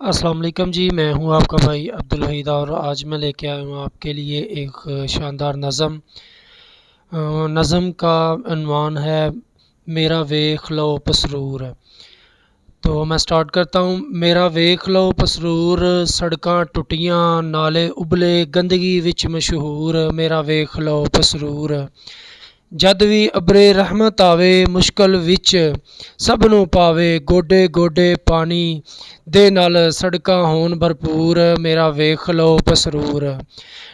अस्सलाम वालेकुम जी। मैं हूं आपका भाई अब्दुल वहीद और आज मैं लेके आया हूं आपके लिए एक शानदार नज़म। नज़म का अनवान है मेरा वेख लो पसरूर। तो मैं स्टार्ट करता हूं। मेरा वेख लो पसरूर, सड़कां टुटियां नाले उबले गंदगी विच मशहूर। मेरा वेख लो पसरूर। जद भी अबरे रहमत आवे मुश्किल विच सब नूं पावे, गोडे गोडे पानी दे नाल सड़कां होण भरपूर। मेरा वेख लो पसरूर।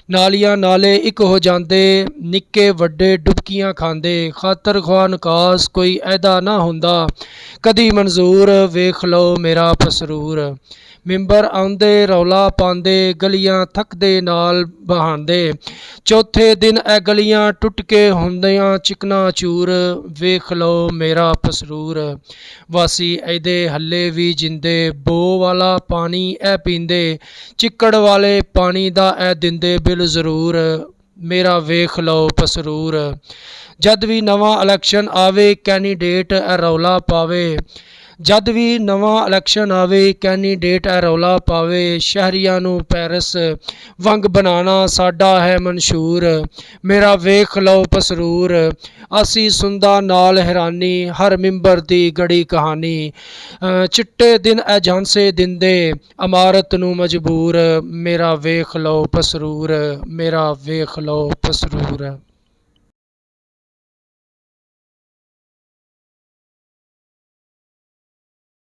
नालियां नाले इक हो जांदे, निक्के वड्डे डुबकियां खांदे, खातर ख्वाह निकास कोई ऐदा ना हुंदा कदी मंजूर। वेख लो मेरा पसरूर। मिंबर आउंदे रौला पांदे, गलियां थकदे नाल बहांदे, चौथे दिन ए गलियां टुट के हुंदियां चिकना चूर। वेख लो मेरा पसरूर। वासी ऐदे हल्ले भी जिंदे, बो वाला पानी ऐ पींदे, चिक्कड़ वाले पानी दा ऐ दिंदे बिल जरूर। मेरा वेख लो पसरूर। जद भी नवा इलैक्शन आवे कैंडीडेट ऐ रौला पावे, जद भी नवा इलैक्शन आवे कैंडीडेट ऐ रौला पावे, शहरियां नूं पैरिस वंग बनाना साडा है मंशूर। मेरा वेख लो पसरूर। असी सुनदा नाल हैरानी हर मिंबर दी गड़ी कहानी, चिट्टे दिन ऐ झांसे दिंदे इमारत नूं मजबूर। मेरा वेख लो पसरूर। मेरा वेख लो पसरूर।